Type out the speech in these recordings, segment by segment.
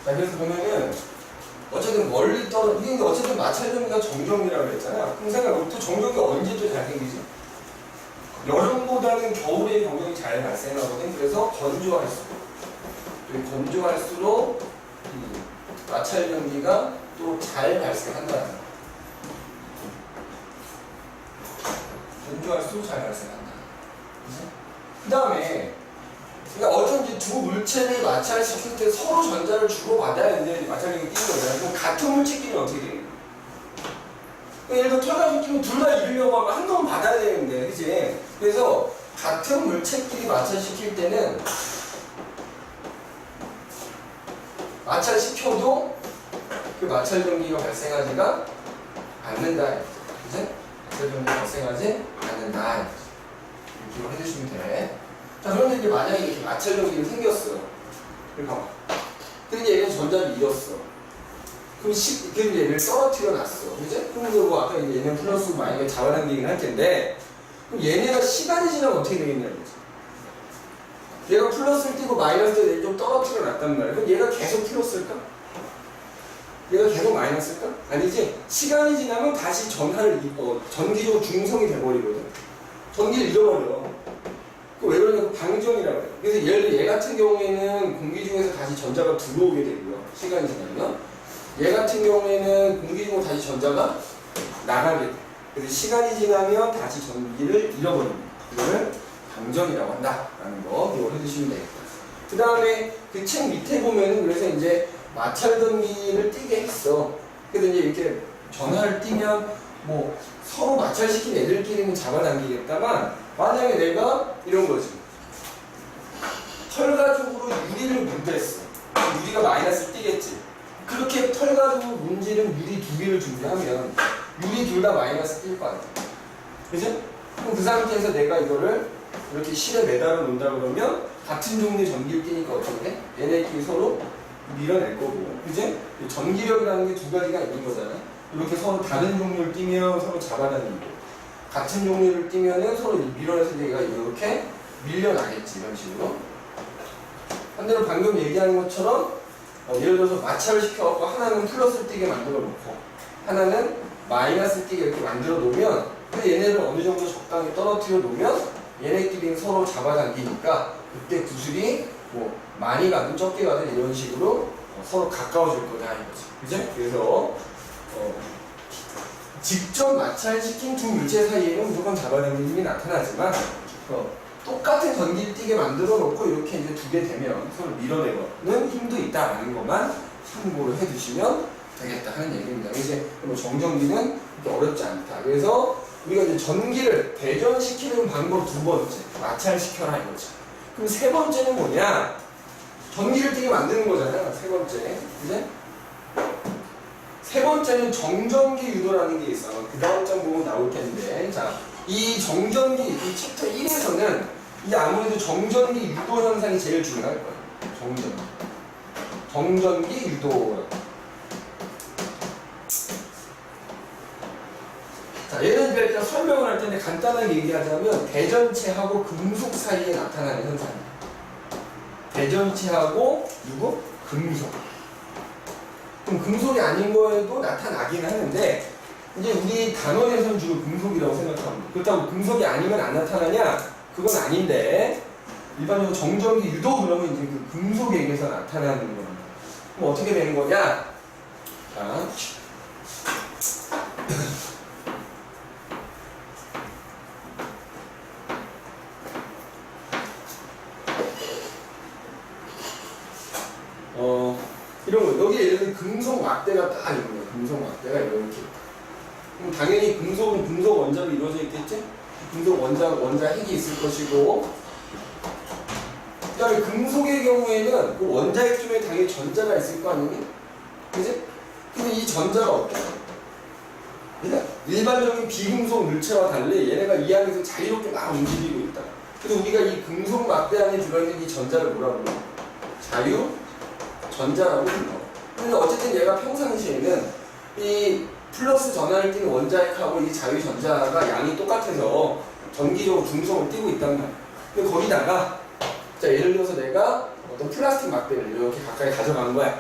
자, 그래서 보면은 어쨌든 멀리 이게 어쨌든 마찰점이가 정점이라고 그랬잖아. 그럼 생각해보면 또 정점이 언제 또 잘 생기지? 여름보다는 겨울에 정점이 잘 발생하거든. 그래서 건조할수록 이 마찰점기가 또 잘 발생한다. 건조할수록 잘 발생한다. 그 다음에 그러니까 어쩐지 두 물체를 마찰시킬 때 서로 전자를 주고받아야 되는데 마찰력이 끼는 거잖아요. 그럼 같은 물체끼리 어떻게 되는 거예요? 예를 들어 털가시키면 둘 다 이기려고 하면 한 놈은 받아야 되는데, 그치? 그래서 같은 물체끼리 마찰시킬 때는 마찰시켜도 그 마찰전기가 발생하지가 않는다. 그치? 마찰전기가 발생하지 않는다. 이렇게 해주시면 돼. 자, 그런데 이제 만약에 이렇게 마찰전기가 생겼어. 이렇게 봐봐. 근데 이제 얘는 전자를 잃었어. 그럼 그럼 얘를 떨어뜨려 놨어. 그지? 그럼 뭐 아까 이제 얘는 플러스 마이너스 잡아당기긴 할 텐데, 그럼 얘네가 시간이 지나면 어떻게 되겠냐는 거지. 얘가 플러스를 띄고 마이너스를 얘를 좀 떨어뜨려 놨단 말이야. 그럼 얘가 계속 플러스일까? 얘가 계속 마이너스일까? 아니지. 시간이 지나면 다시 전기적으로 중성이 돼버리거든. 전기를 잃어버려. 왜 그러냐면 방전이라고 해요. 그래서 예를 들어 얘 같은 경우에는 공기 중에서 다시 전자가 들어오게 되고요. 시간이 지나면. 얘 같은 경우에는 공기 중으로 다시 전자가 나가게 돼. 그래서 시간이 지나면 다시 전기를 잃어버립니다. 이거를 방전이라고 한다라는 거 기억을 해두시면 되겠다. 그 다음에 그 책 밑에 보면은 그래서 이제 마찰전기를 띄게 했어. 그래서 이제 이렇게 전화를 띄면 뭐 서로 마찰시킨 애들끼리는 잡아당기겠다만 만약에 내가 이런 거지. 털가죽으로 유리를 문대했어. 유리가 마이너스 띄겠지. 그렇게 털가죽으로 문지른 유리 두 개를 준비하면 유리 둘 다 마이너스 뜰 거 아니야. 그지? 그럼 그 상태에서 내가 이거를 이렇게 실에 매달아 놓는다 그러면 같은 종류의 전기를 띄니까 어떻게 돼? 얘네끼리 서로 밀어낼 거고. 그지? 전기력이라는 게 두 가지가 있는 거잖아. 이렇게 서로 다른 종류를 띄면 서로 잡아당기고 같은 종류를 띄면은 서로 밀어내서 얘가 이렇게 밀려나겠지. 이런 식으로. 반대로 방금 얘기한 것처럼 예를 들어서 마찰을 시켜갖고 하나는 플러스를 띄게 만들어 놓고 하나는 마이너스를 띄게 이렇게 만들어 놓으면 얘네를 어느 정도 적당히 떨어뜨려 놓으면 얘네끼리 서로 잡아당기니까 그때 구슬이 뭐 많이 가든 적게 가든 이런 식으로 서로 가까워질 거다 이거지. 그죠? 그래서 직접 마찰시킨 두 물체 사이에는 무조건 잡아당김이 나타나지만 똑같은 전기를 띄게 만들어 놓고 이렇게 이제 두게 되면 서로 밀어내는 힘도 있다라는 것만 참고를 해두시면 되겠다 하는 얘기입니다. 이제 뭐 정전기는 그렇게 어렵지 않다. 그래서 우리가 이제 전기를 대전시키는 방법 두 번째 마찰시켜라 이거지. 그럼 세 번째는 뭐냐? 전기를 띄게 만드는 거잖아. 세 번째, 그지? 세 번째는 정전기 유도라는 게 있어. 그 다음 장 보면 나올 텐데, 자, 이 정전기, 이 챕터 1에서는 이게 아무래도 정전기 유도 현상이 제일 중요할 거예요. 정전기 유도. 자, 얘는 일단 설명을 할 텐데 간단하게 얘기하자면 대전체하고 금속 사이에 나타나는 현상이에요. 대전체하고 누구? 금속. 그럼 금속이 아닌 거에도 나타나긴 하는데 이제 우리 단원에서는 주로 금속이라고 생각합니다. 그렇다고 금속이 아니면 안 나타나냐? 그건 아닌데 일반적으로 정전기 유도 그러면 이제 그 금속에게서 나타나는 겁니다. 그럼 어떻게 되는 거냐? 자, 이런 거 여기 예를 들면 금속 막대가 딱 있는 거예요. 금속 막대가 이렇게. 그럼 당연히 금속은 금속 원자로 이루어져 있겠지? 금속 원자 핵이 있을 것이고, 그 다음에 금속의 경우에는 그 원자핵 중에 당연히 전자가 있을 거 아니니? 그지? 근데 이 전자가 어때요? 일반적인 비금속 물체와 달리 얘네가 이 안에서 자유롭게 막 움직이고 있다. 그래서 우리가 이 금속 막대 안에 들어있는 이 전자를 뭐라고 불러? 전자라고 불러. 근데 어쨌든 얘가 평상시에는 이 플러스 전하를 띠는 원자핵하고 이 자유 전자가 양이 똑같아서 전기적으로 중성을 띠고 있단 말이야. 근데 거기다가 자 예를 들어서 내가 어떤 플라스틱 막대를 이렇게 가까이 가져간 거야.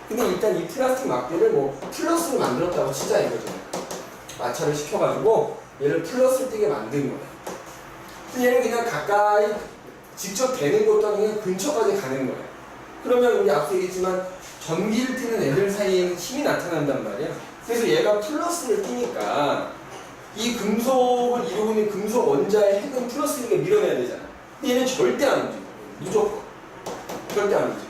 근데 일단 이 플라스틱 막대를 뭐 플러스로 만들었다고 치자 이거죠. 마찰을 시켜가지고 얘를 플러스를 띄게 만든 거야. 근데 얘는 그냥 가까이 직접 대는 것도 아니고 근처까지 가는 거야. 그러면 우리 앞서 얘기했지만 전기를 띠는 애들 사이에는 힘이 나타난단 말이야. 그래서 얘가 플러스를 띄니까 이 금속을 이루고 있는 금속 원자의 핵은 플러스니까 밀어내야 되잖아. 근데 얘는 절대 안 움직여. 무조건. 절대 안 움직여.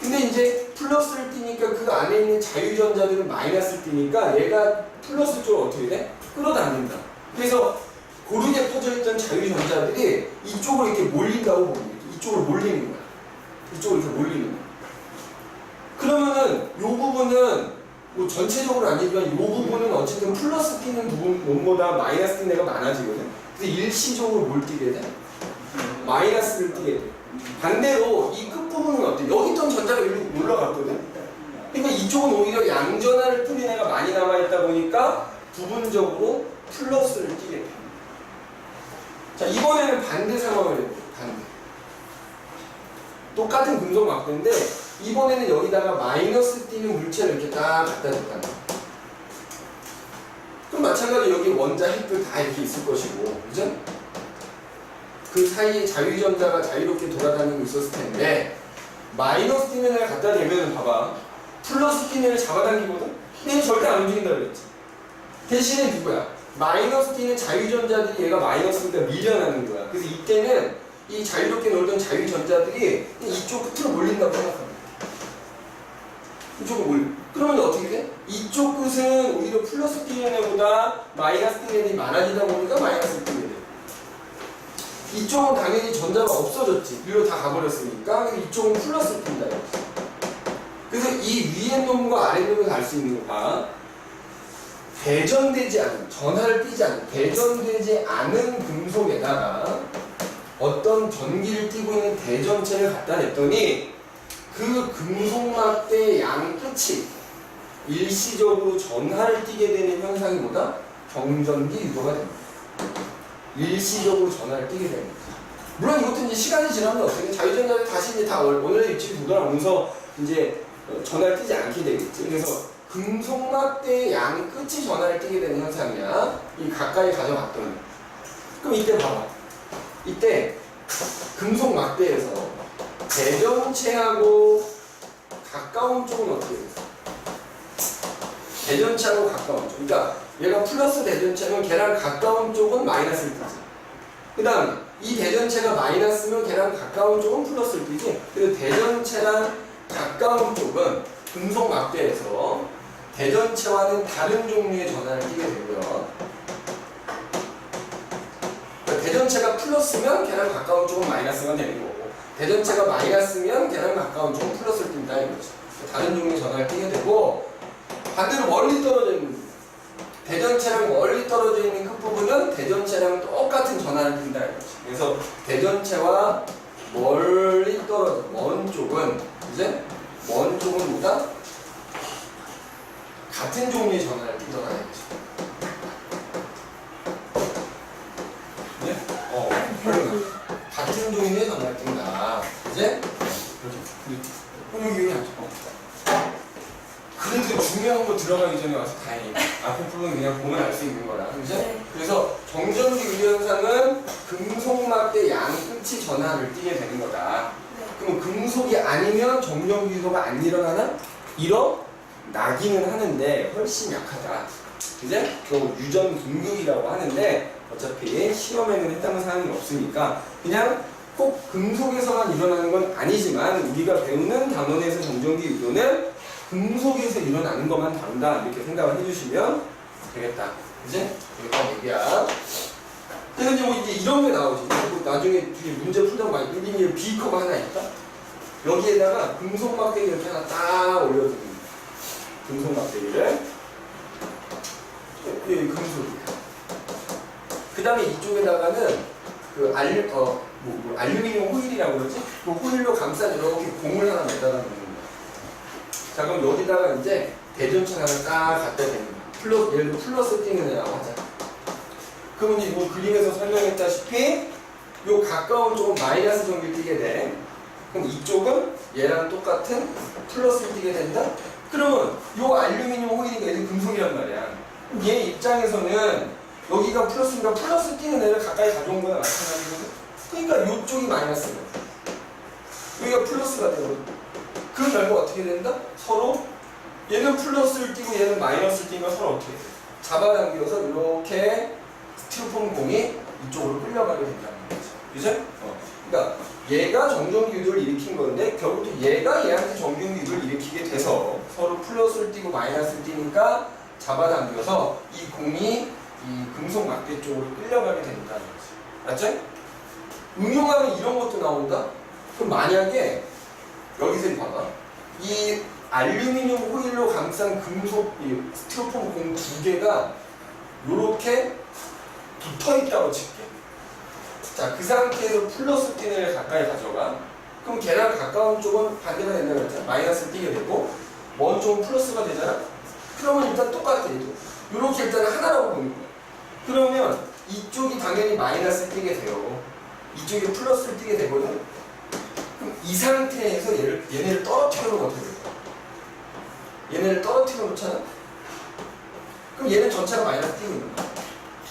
근데 이제 플러스를 띄니까 그 안에 있는 자유전자들은 마이너스를 띄니까 얘가 플러스 쪽으로 어떻게 돼? 끌어당긴다. 그래서 고르게 퍼져있던 자유전자들이 이쪽으로 이렇게 몰린다고 보면 돼. 이쪽으로 몰리는 거야. 이쪽으로 이렇게 몰리는 거야. 그러면은 이 부분은 뭐 전체적으로 아니지만 이 부분은 어쨌든 플러스 띄는 부분보다 마이너스 띄는 애가 많아지거든. 그래서 일시적으로 뭘 띄게 돼? 마이너스를 띄게 돼. 반대로 이 끝부분은 어때? 여기 있던 전자가 여기로 올라갔거든? 그러니까 이쪽은 오히려 양전하를 띄는 애가 많이 남아있다 보니까 부분적으로 플러스를 띄게 돼. 자, 이번에는 반대 상황을 해볼게요. 반대. 똑같은 금속 막대인데 이번에는 여기다가 마이너스 띄는 물체를 이렇게 딱 갖다 줬다는 거야. 그럼 마찬가지로 여기 원자 핵도 다 이렇게 있을 것이고, 그죠? 그 사이에 자유전자가 자유롭게 돌아다니고 있었을 텐데 마이너스 띄는 애를 갖다 대면 봐봐. 플러스 띄는 애를 잡아당기거든? 근데 얘는 절대 안 움직인다 그랬지. 대신에 누구야? 마이너스 띄는 자유전자들이 얘가 마이너스니까 밀려나는 거야. 그래서 이때는 이 자유롭게 놀던 자유전자들이 이쪽 끝으로 몰린다고 생각합니다. 이쪽으로 몰려. 그러면 어떻게 돼? 이쪽 끝은 오히려 플러스 띄는 애보다 마이너스 띄는 애들이 많아지다 보니까 마이너스 띄는 애. 이쪽은 당연히 전자가 없어졌지. 위로 다 가버렸으니까. 이쪽은 플러스 띈다. 그래서 이 위에 놈과 아래 놈을 알 수 있는 거가 대전되지 않은, 전하를 띄지 않은, 대전되지 않은 금속에다가 어떤 전기를 띄고 있는 대전체를 갖다 냈더니 그 금속막대의 양 끝이 일시적으로 전하를 띠게 되는 현상이 뭐다? 정전기 유도가 됩니다. 일시적으로 전하를 띠게 됩니다. 물론 이것도 이제 시간이 지나면 어떻게 자유전자를 다시 이제 다 원래 위치로 돌아오면서 이제 전하를 띠지 않게 되겠지. 그래서 금속막대의 양 끝이 전하를 띠게 되는 현상이야. 이 가까이 가져갔더니. 그럼 이때 봐봐. 이때 금속막대에서 대전체하고 가까운 쪽은 어떻게 됐어? 대전체하고 가까운 쪽. 그러니까 얘가 플러스 대전체면 걔랑 가까운 쪽은 마이너스를 띄지. 그 다음에 이 대전체가 마이너스면 걔랑 가까운 쪽은 플러스를 띄지. 그래서 대전체랑 가까운 쪽은 금속 막대에서 대전체와는 다른 종류의 전하를 띄게 되고요. 그러니까 대전체가 플러스면 걔랑 가까운 쪽은 마이너스가 되는 거고, 대전체가 마이너스면 걔랑 가까운 쪽은 플러스를 띈다 이거지. 다른 종류의 전하를 띄게 되고, 반대로 멀리 떨어져 있는 대전체랑 멀리 떨어져 있는 끝부분은 대전체랑 똑같은 전하를 띈다 이거지. 그래서 대전체와 멀리 떨어져 먼 쪽은 이제 먼 쪽은 뭐다? 같은 종류의 전하를 띄더라 이거지. 네? 같은 종류의 전하를 띈다. 이제 이렇게 여기 앉아. 그래도 중요한 거 들어가기 전에 와서 다행히 앞에 부분 그냥 보면 알 수 있는 거라. 그죠? 네. 그래서 정전기 유도 현상은 금속막대 양 끝이 전하를 띄게 되는 거다. 네. 그럼 금속이 아니면 정전기 유도가 안 일어나나? 일어나기는 하는데 훨씬 약하다. 이제 그 유전 긴급이라고 하는데 어차피 시험에는 해당하는 사항이 없으니까 그냥 꼭 금속에서만 일어나는 건 아니지만 우리가 배우는 단원에서 정전기 유도는 금속에서 일어나는 것만 다룬다 이렇게 생각을 해주시면 되겠다. 이제 여기까지 얘기야. 그래서 이제 뭐 이제 이런 게 나오지. 나중에 뒤에 문제 풀다 보면 1, 2, B컵 하나 있다. 여기에다가 금속막대기 이렇게 하나 딱 올려줍니다. 금속막대기를. 여기 금속이야. 그 다음에 이쪽에다가는 그 알루미늄 호일이라고 그러지? 그 호일로 감싼 이렇게 공을 하나 매달아 놓는 거야. 자, 그럼 여기다가 이제 대전체 하나 딱 갖다 대는 거야. 예를 들어 플러스 띄는 애라고 하자. 그러면 이제 그림에서 설명했다시피 요 가까운 쪽은 마이너스 전기를 띄게 돼. 그럼 이쪽은 얘랑 똑같은 플러스를 띄게 된다? 그러면 요 알루미늄 호일이니까 얘는 금속이란 말이야. 얘 입장에서는 여기가 플러스니까 플러스 띄는 애를 가까이 가져온 거나 마찬가지거든. 그러니까 요쪽이 마이너스인 거야. 여기가 플러스가 되거든. 그 결과 어떻게 된다? 서로 얘는 플러스를 띄고 얘는 마이너스를 띄니까 서로 어떻게 돼? 잡아당겨서 이렇게 스티로폼 공이 이쪽으로 끌려가게 된다는 거지. 그죠? 그러니까 얘가 정전기 유도를 일으킨 건데 결국 또 얘가 얘한테 정전기 유도를 일으키게 돼서 서로 플러스를 띄고 마이너스를 띄니까 잡아당겨서 이 공이 이 금속 막대 쪽으로 끌려가게 된다는 거지. 맞죠? 응용하면 이런 것도 나온다? 그럼 만약에 여기서 봐봐. 이 알루미늄 호일로 감싼 금속 이 스티로폼 공 두 개가 이렇게 붙어 있다고 칠게. 자, 그 상태에서 플러스 띄는 애를 가까이 가져가. 그럼 걔랑 가까운 쪽은 반대가 된다고 했잖아. 마이너스 띄게 되고, 먼 쪽은 플러스가 되잖아. 그러면 일단 똑같아. 이렇게 일단 하나라고 보는 거야. 그러면 이쪽이 당연히 마이너스 띄게 돼요. 이쪽이 플러스를 띄게 되거든. 그럼 이 상태에서 얘네를 떨어뜨려 놓으면 어떻게 될까? 얘네를 떨어뜨려 놓잖아? 그럼 얘는 전체가 마이너스 띄고 있는 거야.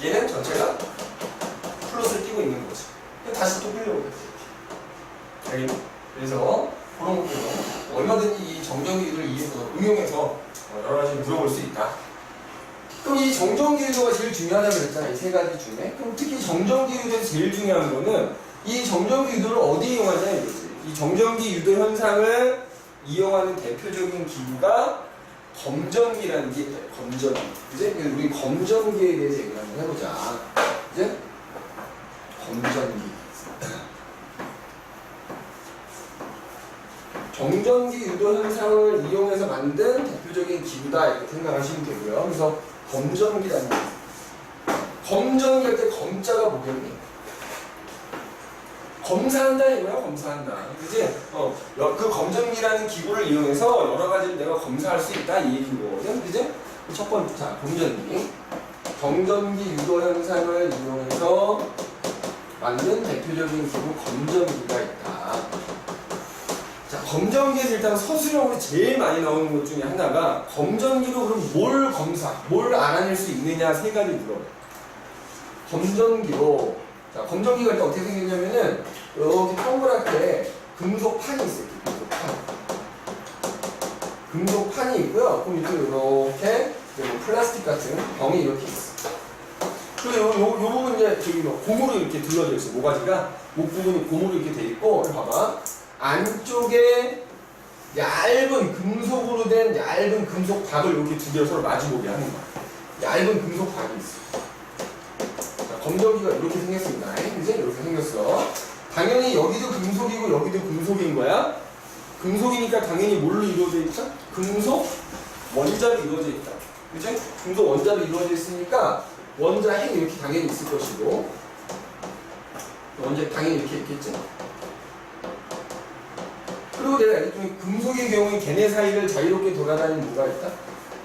얘는 전체가 플러스를 띄고 있는 거지. 다시 또 끌려오겠지. 알겠니? 그래서 그런 것도 얼마든지 이 정전기 유도를 응용해서 여러 가지 물어볼 수 있다. 그럼 이 정전기 유도가 제일 중요하다고 그랬잖아. 이 세 가지 중에. 그럼 특히 정전기 유도에서 제일 중요한 거는 이 정전기 유도를 어디에 이용하냐 이거지. 이 정전기 유도 현상을 이용하는 대표적인 기구가 검전기라는 게 있다. 검전기. 그지? 우리 검전기에 대해서 얘기를 한번 해보자. 그지? 검전기. 정전기 유도 현상을 이용해서 만든 대표적인 기구다 이렇게 생각하시면 되고요. 그래서 검전기라는 게 검전기 할 때 검자가 뭐겠니? 검사한다 이거야. 검사한다. 그지? 그 검전기라는 기구를 이용해서 여러 가지를 내가 검사할 수 있다 이 얘기인 거거든. 그지? 첫 번째, 자, 검전기. 정전기 유도 현상을 이용해서 만든 대표적인 기구 검전기가 있다. 자, 검전기에서 일단 서술형으로 제일 많이 나오는 것 중에 하나가 검전기로 그럼 뭘 검사, 뭘 알아낼 수 있느냐 세 가지 물어봐요. 검전기로 자, 검전기가 일단 어떻게 생겼냐면은 여기 동그랗게 금속판이 있어요. 금속판이 있고요. 그럼 이렇게 플라스틱 같은 병이 이렇게 있어. 그리고 요 부분 이제 저기 고무로 이렇게 둘러져 있어. 모가지가 목 부분이 고무로 이렇게 돼 있고, 봐봐. 안쪽에 얇은 금속으로 된 얇은 금속 박을 이렇게 두 개를 서로 마주보게 하는 거야. 얇은 금속 박이 있어. 자, 검전기가 이렇게 생겼습니다. 이제 이렇게 생겼어. 당연히 여기도 금속이고 여기도 금속인 거야. 금속이니까 당연히 뭘로 이루어져 있죠? 금속 원자로 이루어져 있다. 그치? 금속 원자로 이루어져 있으니까 원자 핵이 이렇게 당연히 있을 것이고, 원자 당연히 이렇게 있겠지? 그리고 내가 알겠지만 금속의 경우에 걔네 사이를 자유롭게 돌아다니는 뭐가 있다?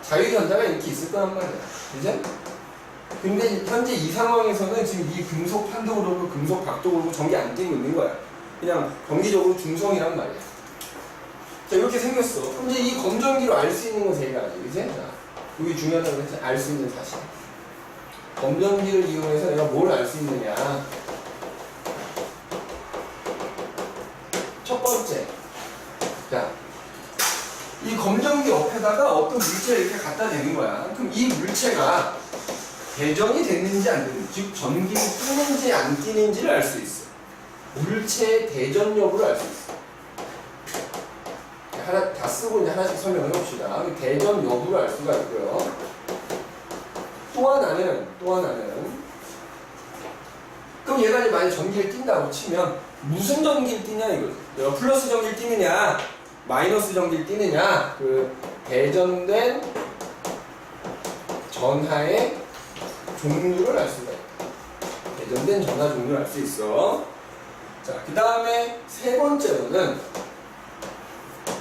자유전자가 이렇게 있을 거란 말이야. 그지? 근데 현재 이 상황에서는 지금 이 금속 판도 그렇고 금속 박도 그렇고 전기 안 띄고 있는 거야. 그냥 정기적으로 중성이란 말이야. 자, 이렇게 생겼어. 그럼 이제 이 검전기로 알 수 있는 거 세 가지. 그지? 자, 여기 중요하다고 그랬지? 알 수 있는 사실. 검전기를 이용해서 내가 뭘 알 수 있느냐. 첫 번째. 자, 이 검전기 옆에다가 어떤 물체를 이렇게 갖다 대는 거야. 그럼 이 물체가 대전이 됐는지 안 됐는지, 즉 전기를 뜨는지 안 뜨는지를 알 수 있어. 물체의 대전 여부를 알 수 있어. 하나 다 쓰고 이제 하나씩 설명해 봅시다. 대전 여부를 알 수가 있고요. 또 하나는 그럼 얘가 이제 만약 전기를 띈다고 치면 무슨 전기를 띠냐 이거죠. 내가 플러스 전기를 띠느냐 마이너스 전기를 띠느냐, 그 대전된 전하의 종류를 알 수가 있다. 대전된 전하 종류를 알 수 있어. 자, 그 다음에 세 번째로는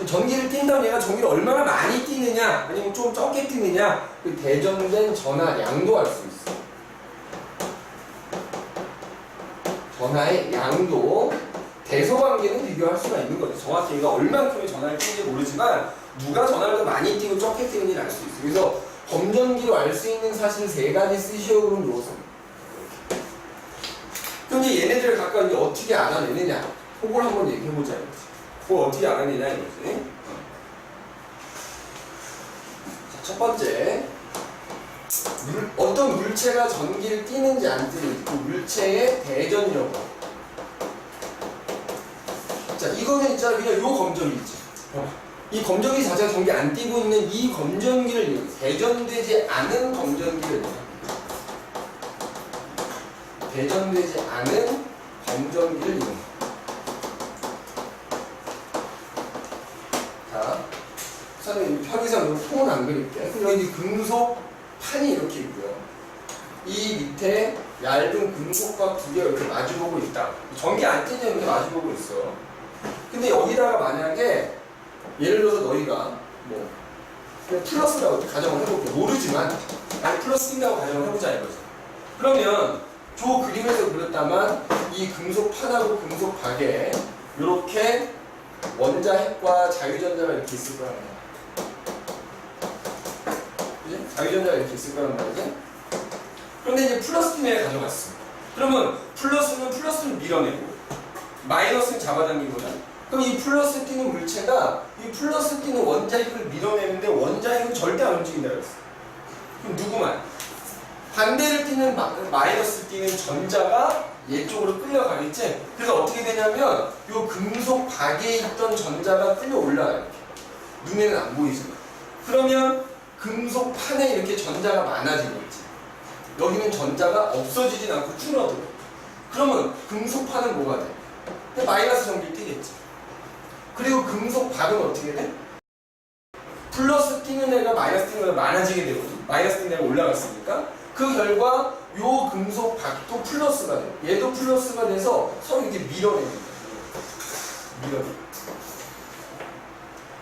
전기를 띈다면 얘가 전기를 얼마나 많이 띠느냐 아니면 좀 적게 띠느냐, 그 대전된 전하량도 알 수 있어. 전하의 양도 대소관계는 비교할 수가 있는 거죠. 정확히 얘가 얼만큼의 전하를 띄는지 모르지만 누가 전하를 더 많이 띄고 적게 띄는지를 알 수 있어요. 그래서 검전기로 알 수 있는 사실 세 가지 쓰시오. 그럼 요소. 그럼 이제 얘네들을 각각 이제 어떻게 알아내느냐? 그걸 한번 얘기해보자 이거지. 그걸 어떻게 알아내냐 이거지. 자, 첫 번째. 어떤 물체가 전기를 띄는지 안 띄는지 그 물체의 대전력. 자, 이거는 진짜 그냥 요 검정기 있지. 이 검정기 자체가 전기 안 띄고 있는 이 검정기를 대전되지 않은 검정기를 대전되지 않은 검정기를 이용합니다. 자, 우선은 편의상 통은 안 그릴게. 그럼 여기 금속 판이 이렇게 있고요. 이 밑에 얇은 금속박 두 개가 이렇게 마주보고 있다. 전기 안 띄는 이렇게 마주보고 있어. 근데 여기다가 만약에 예를 들어서 너희가 뭐 그냥 플러스라고 가정을 해볼게. 모르지만 아니 플러스 띈다고 가정을 해보자 이거지. 그러면 저 그림에서 그렸다만 이 금속판하고 금속박에 이렇게 원자핵과 자유전자가 이렇게 있을 거란 말이야. 그지? 자유전자가 이렇게 있을 거란 말이지. 그런데 이제 플러스 핀에 가져갔어. 그러면 플러스는 플러스를 밀어내고 마이너스는 잡아당기거든. 그럼 이 플러스 띄는 물체가 이 플러스 띄는 원자핵을 밀어내는데 원자핵은 절대 안 움직인다고 했어. 그럼 누구만? 반대를 띄는 마이너스 띄는 전자가 얘 쪽으로 끌려가겠지? 그래서 어떻게 되냐면 요 금속 박에 있던 전자가 끌려 올라가요. 눈에는 안 보이지만. 그러면 금속 판에 이렇게 전자가 많아지고 있지. 여기는 전자가 없어지진 않고 줄어들어. 그러면 금속 판은 뭐가 돼? 마이너스 전기 띄겠지. 그리고 금속 박은 어떻게 돼? 플러스 띄는 애가 마이너스 띄는 애가 많아지게 되거든. 마이너스 띄는 애가 올라갔으니까. 그 결과 요 금속 박도 플러스가 돼. 얘도 플러스가 돼서 서로 이렇게 밀어냅니다. 밀어내.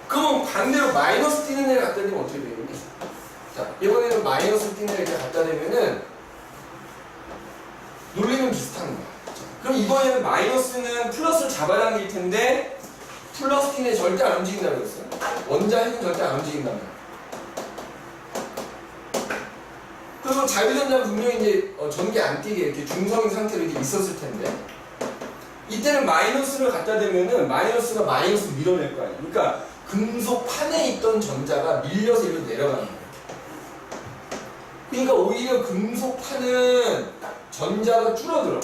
그럼 반대로 마이너스 띄는 애를 갖다 대면 어떻게 되겠니? 자, 이번에는 마이너스 띄는 애를 이렇게 갖다 대면은 논리는 비슷한 거야. 그럼 이번에는 마이너스는 플러스를 잡아당길 텐데 플러스 띄는 애 절대 안 움직인다고 했어요. 원자핵은 절대 안 움직인다는 거야. 그리고 자유전자는 분명히 이제 전기 안 띄게 이렇게 중성인 상태로 이렇게 있었을 텐데 이때는 마이너스를 갖다 대면은 마이너스가 마이너스 밀어낼 거 아니야. 그러니까 금속 판에 있던 전자가 밀려서 이리로 내려가는 거야. 그러니까 오히려 금속 판은 전자가 줄어들어.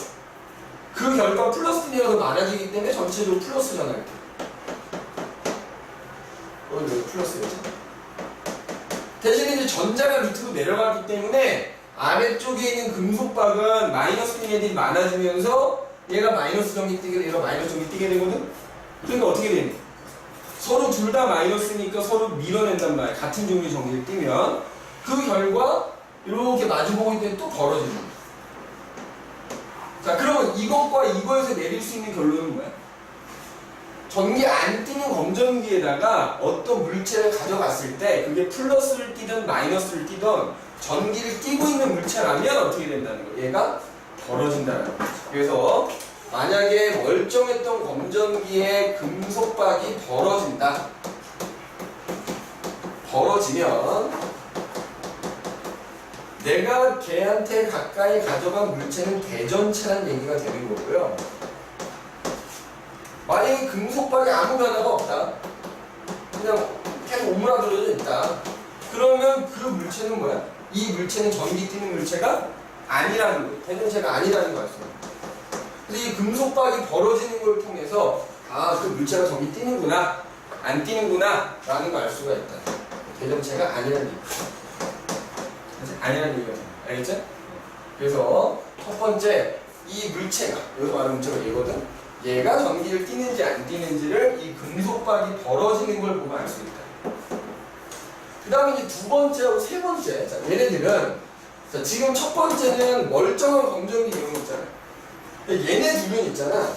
그 결과 플러스 띄가 더 많아지기 때문에 전체적으로 플러스 전화를 돼. 왜 플러스였지? 대신에 이제 전자가 밑으로 내려가기 때문에 아래쪽에 있는 금속박은 마이너스 띄는 애들이 많아지면서 얘가 마이너스 전기 띄게 되고 얘가 마이너스 전기 띄게 되거든? 그러니까 어떻게 되니? 서로 둘 다 마이너스니까 서로 밀어낸단 말이야. 같은 종류의 전기를 띄면 그 결과 이렇게 마주보고 있을 때 또 벌어지는 거야. 자, 그러면 이것과 이거에서 내릴 수 있는 결론은 뭐야? 전기 안 띄는 검전기에다가 어떤 물체를 가져갔을 때 그게 플러스를 띄든 마이너스를 띄든 전기를 띄고 있는 물체라면 어떻게 된다는 거예요? 얘가 벌어진다는 거죠. 그래서 만약에 멀쩡했던 검전기의 금속박이 벌어진다. 벌어지면 내가 걔한테 가까이 가져간 물체는 대전체라는 얘기가 되는 거고요. 만약에 금속박에 아무 변화가 없다. 그냥 계속 오므라들어져 있다. 그러면 그 물체는 뭐야? 이 물체는 전기 띄는 물체가 아니라는 거예요. 대전체가 아니라는 거였어요. 그래서 이 금속박이 벌어지는 걸 통해서 아, 그 물체가 전기 띄는구나, 안 띄는구나 라는 걸 알 수가 있다. 대전체가 아니라는 얘기. 아니라는 얘기가 알겠죠? 그래서 첫 번째, 이 물체가, 여기서 말하는 물체가 얘거든? 얘가 전기를 띄는지 안 띄는지를 이 금속박이 벌어지는 걸 보면 알 수 있다. 그 다음에 이제 두 번째하고 세 번째. 자, 얘네들은, 자, 지금 첫 번째는 멀쩡한 검전기 이용했잖아요. 얘네 둘은 있잖아.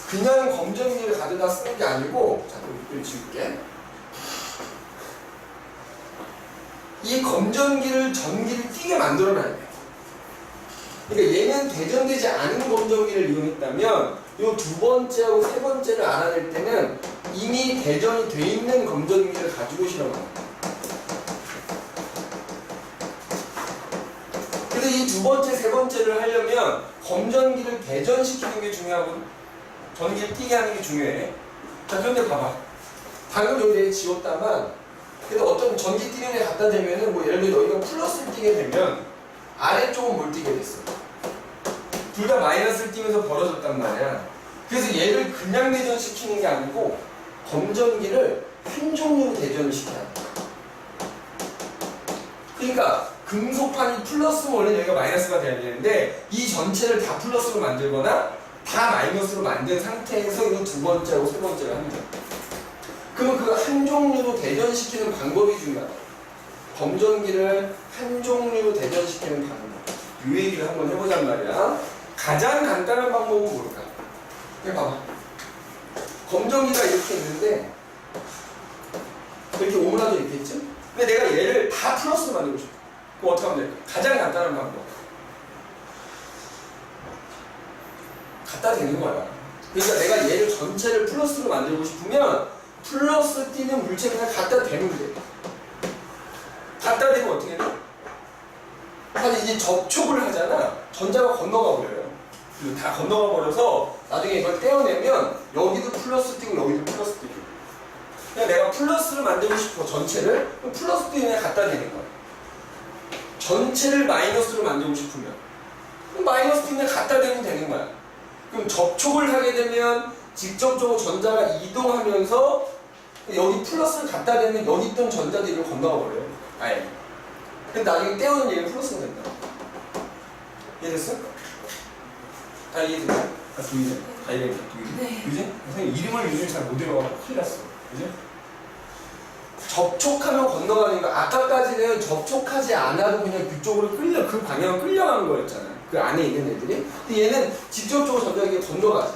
그냥 검전기를 가져다 쓰는 게 아니고, 자, 여기 지울게. 이 검전기를 전기를 띄게 만들어놔야 돼. 그러니까 얘는 대전되지 않은 검전기를 이용했다면 요 두 번째하고 세 번째를 알아낼 때는 이미 대전이 돼 있는 검전기를 가지고 실험합니다. 그래서 이 두 번째, 세 번째를 하려면 검전기를 대전시키는 게 중요하고 전기를 띄게 하는 게 중요해. 자, 그런데 봐봐. 방금 여기 내가 지웠다만 그래도 어떤 전기 띄는 애 갖다 대면은 뭐 예를 들어 여기가 플러스를 띄게 되면 아래쪽은 뭘 띄게 됐어? 둘 다 마이너스를 띄면서 벌어졌단 말이야. 그래서 얘를 그냥 대전시키는 게 아니고 검전기를 한 종류로 대전을 시켜야 돼. 그러니까 금속판이 플러스면 원래 여기가 마이너스가 돼야 되는데 이 전체를 다 플러스로 만들거나 다 마이너스로 만든 상태에서 이 두 번째하고 세 번째를 합니다. 그러면 그 한 종류로 대전시키는 방법이 중요하다. 검전기를 한 종류로 대전시키는 방법. 이 얘기를 한번 해보잔 말이야. 가장 간단한 방법은 뭘까? 여기 봐봐. 검전기가 이렇게 있는데 이렇게 오므라져 있겠지? 근데 내가 얘를 다 플러스로 만들고 싶어. 그럼 어떻게 하면 될까? 가장 간단한 방법. 갖다 대는 거야. 그러니까 내가 얘를 전체를 플러스로 만들고 싶으면 플러스 띄는 물체 그냥 갖다 대면 돼. 갖다 대면 어떻게 돼? 사실 이제 접촉을 하잖아. 전자가 건너가 버려요. 다 건너가 버려서 나중에 이걸 떼어내면 여기도 플러스 띄고 여기도 플러스 띄고. 그냥 내가 플러스를 만들고 싶어 전체를 그럼 플러스 띄면 갖다 대는 거야. 전체를 마이너스로 만들고 싶으면 그럼 마이너스 띄면 갖다 대면 되는 거야. 그럼 접촉을 하게 되면 직접적으로 전자가 이동하면서 여기 플러스를 갖다 대면 여기 있던 전자들이 이걸 건너가 버려요. 아예. 근데 나중에 떼어는 얘는 플러스가 된다. 이해됐어? 다 이해됐나? 다 보이네? 다 이해됐나? 네. 그지? 선생님 이름을 요즘 잘 못 외워가지고 큰일 났어. 그지? 접촉하면 건너가는 거. 아까까지는 접촉하지 않아도 그냥 그쪽으로 끌려, 그 방향으로 끌려가는 거였잖아. 그 안에 있는 애들이. 근데 얘는 직접적으로 전자가 건너가지.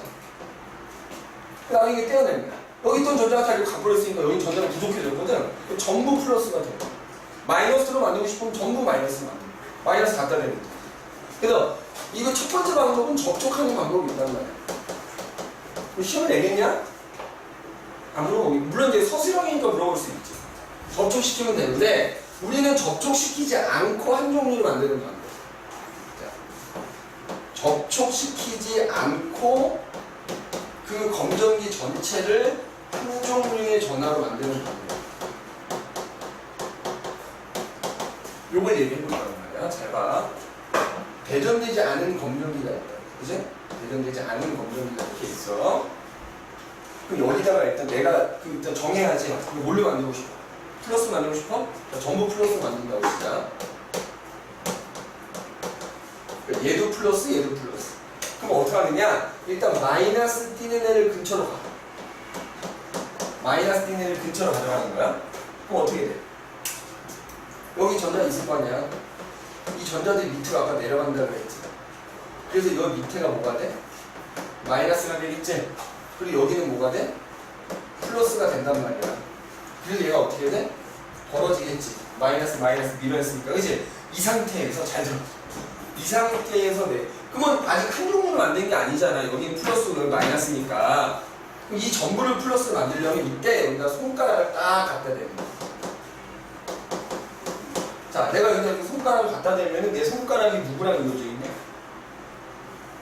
나중에 떼어냅니다. 여기 있던 전자가 다 이렇게 가버렸으니까 여기 전자가 부족해졌거든. 전부 플러스가 돼. 마이너스로 만들고 싶으면 전부 마이너스 만들고. 마이너스 갖다 대는 거. 그래서 이거 첫 번째 방법은 접촉하는 방법이 있단 말이야. 시험을 내겠냐? 안 물어보고. 물론 이제 서술형이니까 물어볼 수 있지. 접촉시키면 되는데 우리는 접촉시키지 않고 한 종류로 만드는 방법. 접촉시키지 않고 그 검전기 전체를 한 종류의 전화로 만드는 방법. 요걸 얘기해 볼까요 말이야. 잘 봐. 대전되지 않은 검전기가 있다. 그지? 대전되지 않은 검전기가 이렇게 있어. 그럼 여기다가 일단 내가 일단 정해야지. 그럼 뭘로 만들고 싶어? 플러스 만들고 싶어? 전부 플러스 만든다고 진짜. 얘도 플러스, 얘도 플러스. 그럼 어떻게 하느냐? 일단 마이너스 띄는 애를 근처로 가. 마이너스 띄는 애를 근처로 가져가는 거야. 그럼 어떻게 돼? 여기 전자 있을 거 아니야? 이 전자들이 밑으로 아까 내려간다고 했지. 그래서 여기 밑에가 뭐가 돼? 마이너스가 되겠지? 그리고 여기는 뭐가 돼? 플러스가 된단 말이야. 그래서 얘가 어떻게 돼? 벌어지겠지. 마이너스 밀어냈으니까. 그치? 이 상태에서 잘 들어. 이 상태에서 그러면 아직 한 종류로 만든 게 아니잖아. 여기는 플러스, 여기 마이너스니까. 그럼 이 전부를 플러스로 만들려면 이때 여기다 손가락을 딱 갖다 대는 거야. 자, 내가 여기다 이렇게 손가락을 갖다 대면은 내 손가락이 누구랑 이어져 있냐?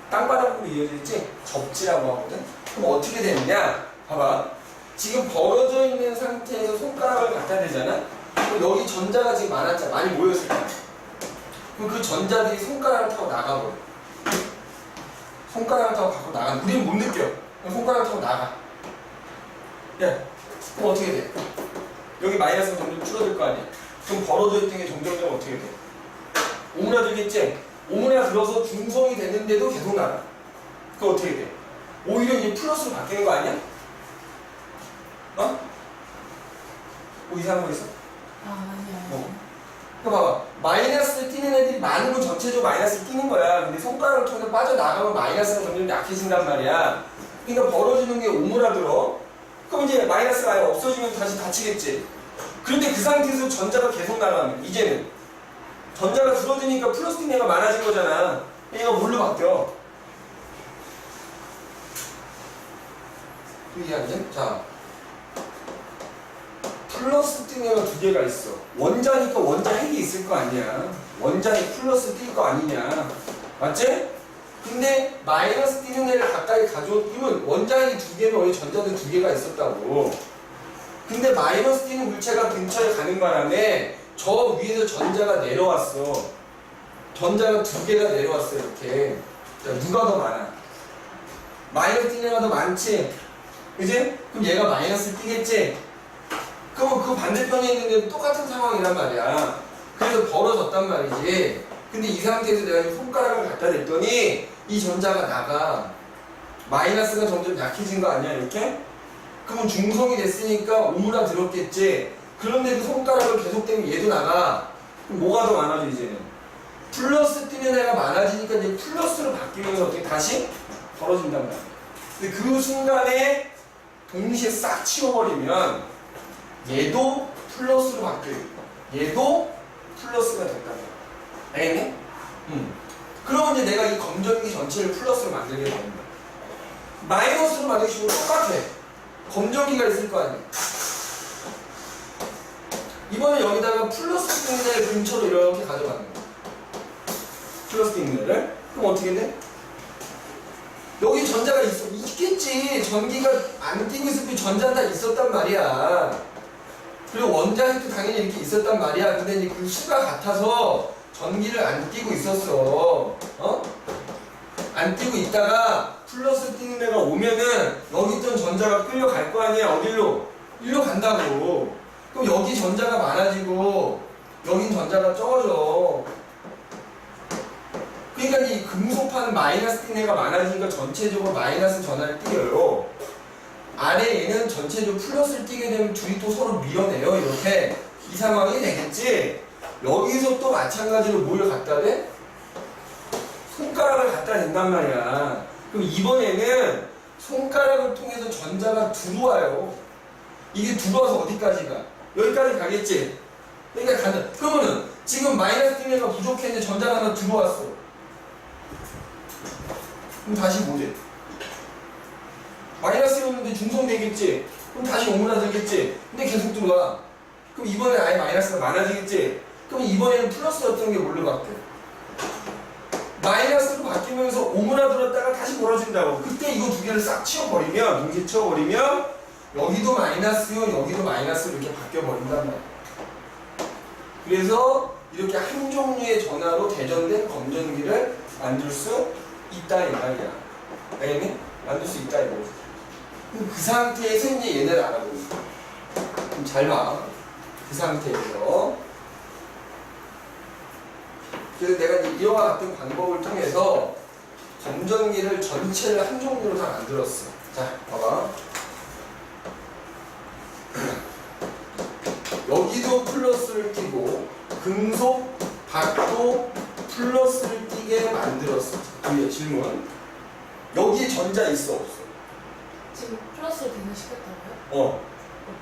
땅바닥으로 이어져 있지? 접지라고 하거든? 그럼 어떻게 되느냐? 봐봐. 지금 벌어져 있는 상태에서 손가락을 갖다 대잖아? 그럼 여기 전자가 지금 많았잖아. 많이 모였을 거야. 그럼 그 전자들이 손가락을 타고 나가버려. 손가락을 타고 밖으로 나가. 우리는 못 느껴. 그럼 손가락을 타고 나가. 야, 그럼 어떻게 돼? 여기 마이너스가 점점 줄어들 거 아니야? 그럼 벌어져 있던 게 점점 어떻게 돼? 오므라들겠지? 오므라들어서 중성이 됐는데도 계속 나가. 그럼 어떻게 돼? 오히려 이제 플러스로 바뀌는 거 아니야? 어? 뭐 이상한 거 있어? 아니요. 그러니까 봐봐. 마이너스 띄는 애들이 많은 건 전체적으로 마이너스 띄는 거야. 근데 손가락을 통해서 빠져나가면 마이너스가 점점 약해진단 말이야. 그러니까 벌어지는 게 오므라들어. 그럼 이제 마이너스가 아예 없어지면 다시 닫히겠지. 그런데 그 상태에서 전자가 계속 나가면 이제는 전자가 줄어드니까 플러스 띄는 애가 많아진 거잖아. 얘가 뭘로 바뀌어? 이해하는? 자, 플러스 뜬 애가 두 개가 있어. 원자니까 원자 핵이 있을 거 아니야. 원자에 플러스 뜰 거 아니냐. 맞지? 근데 마이너스 띄는 애를 가까이 가져오면 원자핵이 두 개면 원래 전자도 두 개가 있었다고. 근데 마이너스 띄는 물체가 근처에 가는 바람에 저 위에서 전자가 내려왔어. 전자가 두 개가 내려왔어 이렇게. 자, 누가 더 많아? 마이너스 띄는 애가 더 많지? 그지? 그럼 얘가 마이너스 띄겠지? 그럼 그 반대편에 있는데 똑같은 상황이란 말이야. 그래서 벌어졌단 말이지. 근데 이 상태에서 내가 이 손가락을 갖다 댔더니 이 전자가 나가. 마이너스가 점점 약해진 거 아니야 이렇게? 그러면 중성이 됐으니까 오므라들었겠지. 그런데도 손가락을 계속 대면 얘도 나가. 그럼 뭐가 더 많아져 이제는? 플러스 뛰는 애가 많아지니까 이제 플러스로 바뀌면서 어떻게 다시 벌어진단 말이야. 근데 그 순간에 동시에 싹 치워버리면 얘도 플러스로 바뀌어요. 얘도 플러스가 됐단 말이야. 알겠니? 그러면 이제 내가 이 검정기 전체를 플러스로 만들게 되는 거야. 마이너스로 만들기 식으로 똑같아. 검정기가 있을 거 아니야. 이번에 여기다가 플러스 띵네를 근처로 이렇게 가져가는 거야. 플러스 띵네를. 그럼 어떻게 돼? 여기 전자가 있겠지. 전기가 안 뛰고 있을 때 전자는 다 있었단 말이야. 그리고 원자핵도 당연히 이렇게 있었단 말이야. 근데 이제 그 수가 같아서 전기를 안 띄고 있었어. 안 띄고 있다가 플러스 띄는 애가 오면은 여기 있던 전자가 끌려갈 거 아니야. 어디로? 일로 간다고. 그럼 여기 전자가 많아지고 여긴 전자가 적어져. 그러니까 이 금속판 마이너스 띄는 애가 많아지니까 전체적으로 마이너스 전하를 띄어요. 아래 얘는 전체적으로 플러스를 띄게 되면 둘이 또 서로 밀어내요. 이렇게 이 상황이 되겠지. 여기서 또 마찬가지로 뭘 갖다 대? 손가락을 갖다 댄단 말이야. 그럼 이번에는 손가락을 통해서 전자가 들어와요. 이게 들어와서 어디까지 가? 여기까지 가겠지? 그러니까 간다. 그러면은 지금 마이너스 띄는 애가 부족했는데 전자가 하나 들어왔어. 그럼 다시 뭐지? 마이너스였는데 중성되겠지? 그럼 다시 오므라들겠지? 근데 계속 들어와. 그럼 이번엔 아예 마이너스가 많아지겠지? 그럼 이번에는 플러스였던 게 뭘로 바뀌어? 마이너스로 바뀌면서 오므라들었다가 다시 몰아준다고. 그때 이거 두 개를 싹 치워버리면, 동시에 치워버리면 여기도 마이너스요, 여기도 마이너스로 이렇게 바뀌어버린단 말이야. 그래서 이렇게 한 종류의 전하로 대전된 검전기를 만들 수 있다 이 말이야. 알겠니? 만들 수 있다 이거. 그 상태에서 이제 얘네를 알아보는 거야. 그럼 잘 봐. 그 상태에서. 그래서 내가 이제 이와 같은 방법을 통해서 검전기를 전체를 한 종류로 다 만들었어. 자, 봐봐. 여기도 플러스를 띄고 금속 박도 플러스를 띄게 만들었어. 뒤에 질문. 여기에 전자 있어 없어? 지금 플러스를 대응시켰다고요?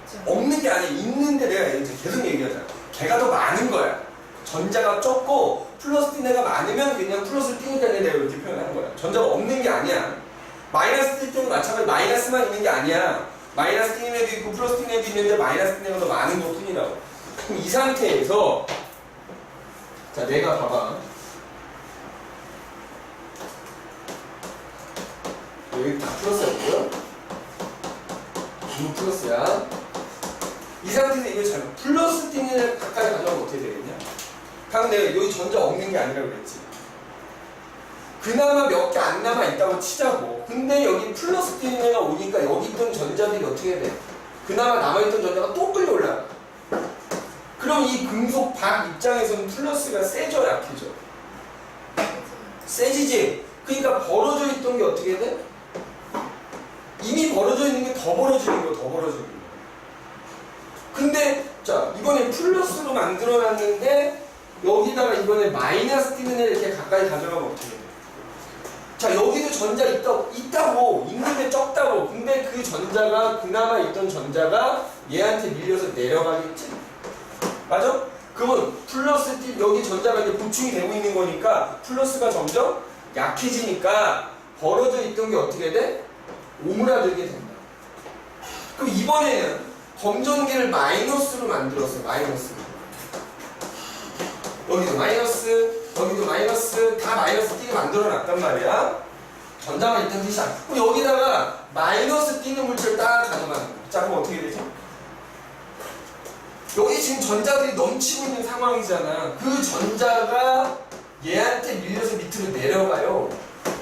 없죠. 없는 게 아니야. 있는데 내가 이제 계속 얘기하잖아. 걔가 더 많은 거야. 전자가 적고 플러스 띄는 애가 많으면 그냥 플러스를 띄니까 내가 이렇게 표현하는 거야. 전자가 없는 게 아니야. 마이너스 띄 때도 마찬가지로 마이너스만 있는 게 아니야. 마이너스 띄는 애도 있고 플러스 띄는 애도 있는데 마이너스 띄는 애가 더 많은 것 뿐이라고. 그럼 이 상태에서 자 내가 봐봐. 여기 다 플러스였고요. 이거 플러스야. 이 상태에서 이걸 잘 플러스 띄는 애를 가까이 가져가면 어떻게 되겠냐? 방금 내가 여기 전자 없는 게 아니라고 그랬지. 그나마 몇 개 안 남아 있다고 치자고. 근데 여기 플러스 띄는 애가 오니까 여기 있던 전자들이 어떻게 돼? 그나마 남아있던 전자가 또 끌려 올라가. 그럼 이 금속 박 입장에서는 플러스가 세져 약해져? 세지지? 그러니까 벌어져 있던 게 어떻게 돼? 이미 벌어져 있는 게 더 벌어지는 거야, 더 벌어지는 거야. 근데 자 이번에 플러스로 만들어놨는데 여기다가 이번에 마이너스 띄는 애 이렇게 가까이 가져가면 어떻게 돼? 자 여기도 전자 있다고 있는데 적다고. 근데 그 전자가 그나마 있던 전자가 얘한테 밀려서 내려가겠지? 맞아? 그러면 플러스 띄 여기 전자가 이제 보충이 되고 있는 거니까 플러스가 점점 약해지니까 벌어져 있던 게 어떻게 돼? 오므라들게 된다. 그럼 이번에는 검전기를 마이너스로 만들었어요. 마이너스. 여기도 마이너스, 여기도 마이너스, 다 마이너스 띄게 만들어 놨단 말이야. 전자만 있다는 뜻이야. 그럼 여기다가 마이너스 띄는 물체를 딱 가져가는 거야. 자, 그럼 어떻게 되지? 여기 지금 전자들이 넘치고 있는 상황이잖아. 그 전자가 얘한테 밀려서 밑으로 내려가요.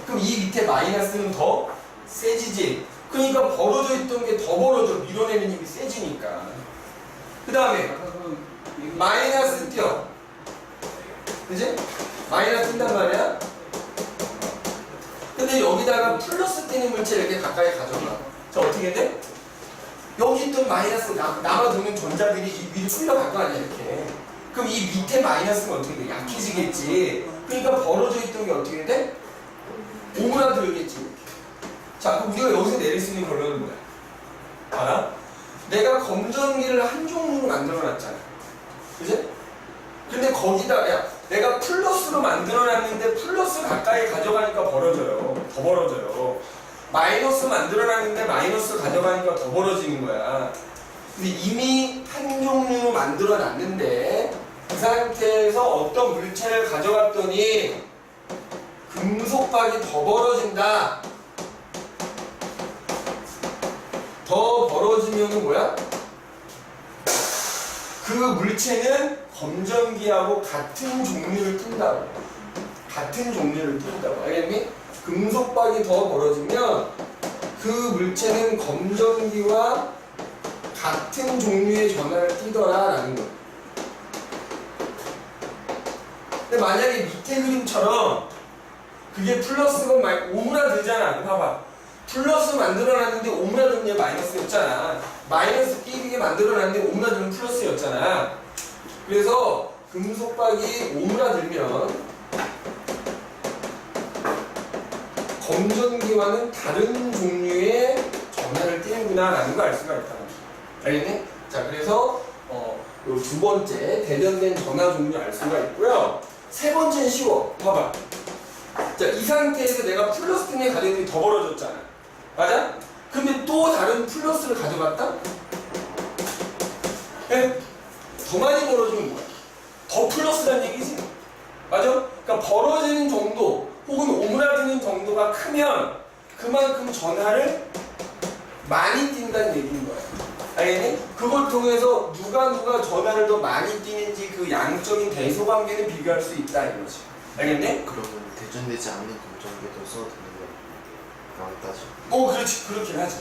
그럼 이 밑에 마이너스는 더 세지지. 그러니까 벌어져 있던 게 더 벌어져. 밀어내는 힘이 세지니까. 그 다음에 마이너스 띄어. 그지? 마이너스 뛴단 말이야? 근데 여기다가 플러스 띄는 물체 이렇게 가까이 가져가. 자, 어떻게 돼? 여기 있던 마이너스 남아도는 전자들이 이 위로 끌려갈 거 아니야, 이렇게. 그럼 이 밑에 마이너스는 어떻게 돼? 약해지겠지. 그러니까 벌어져 있던 게 어떻게 돼? 오므라들겠지, 이렇게. 자, 그럼 우리가 여기서 내릴 수 있는 결론은 뭐야? 알아? 내가 검전기를 한 종류로 만들어 놨잖아. 그지? 근데 거기다, 야, 내가 플러스로 만들어 놨는데 플러스 가까이 가져가니까 벌어져요. 더 벌어져요. 마이너스 만들어 놨는데 마이너스 가져가니까 더 벌어지는 거야. 근데 이미 한 종류 만들어 놨는데 그 상태에서 어떤 물체를 가져갔더니 금속박이 더 벌어진다. 더 벌어지면은 뭐야? 그 물체는 검전기하고 같은 종류를 띈다고. 같은 종류를 띈다고. 알겠니? 금속박이 더 벌어지면 그 물체는 검전기와 같은 종류의 전하를 띠더라라는 거예요. 근데 만약에 밑에 그림처럼 그게 플러스건 오므라들잖아. 봐봐. 플러스 만들어놨는데 오므라든 게 마이너스였잖아. 마이너스 끼게 만들어놨는데 오므라들은 플러스였잖아. 그래서 금속박이 오므라들면 검전기와는 다른 종류의 전하를 띄는구나 라는 걸 알 수가 있다. 알겠니? 자, 그래서 요 두 번째 대변된 전하 종류 알 수가 있고요. 세 번째는 쉬워. 봐봐. 자, 이 상태에서 내가 플러스 등에 가져들이 더 벌어졌잖아. 맞아? 근데 또 다른 플러스를 가져갔다? 네? 더 많이 벌어지면 뭐야? 더 플러스란 얘기지. 맞아? 그러니까 벌어지는 정도 혹은 오므라드는 정도가 크면 그만큼 전하를 많이 띈다는 얘기인 거야. 알겠니? 그걸 통해서 누가 전하를 더 많이 띄는지 그 양적인 대소관계는 비교할 수 있다 이거지. 알겠니? 그러면 대전되지 않는 검정기도 써도 되는 거야? 따져. 그렇지. 그렇긴 하지.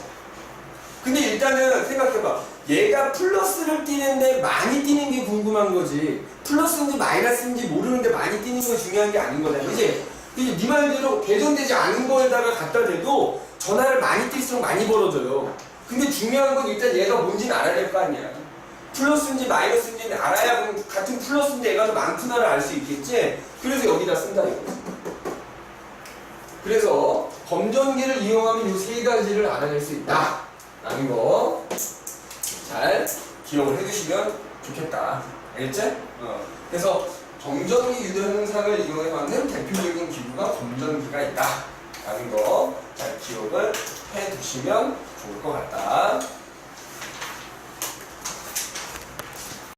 근데 일단은 생각해봐. 얘가 플러스를 띄는데 많이 띄는 게 궁금한 거지. 플러스인지 마이너스인지 모르는데 많이 띄는 건 중요한 게 아닌 거다. 그치? 네 말대로 대전되지 않은 거에다가 갖다 대도 전하를 많이 띨수록 많이 벌어져요. 근데 중요한 건 일단 얘가 뭔지는 알아야 될 거 아니야. 플러스인지 마이너스인지는 알아야 그럼 같은 플러스인데 얘가 더 많구나를 알 수 있겠지? 그래서 여기다 쓴다 이거지. 그래서 검전기를 이용하면 이 세 가지를 알아낼 수 있다 라는 거 잘 기억을 해두시면 좋겠다. 알겠지? 그래서 검전기 유도 현상을 이용해봤는 대표적인 기구가 검전기가 있다 라는 거 잘 기억을 해두시면 좋을 것 같다.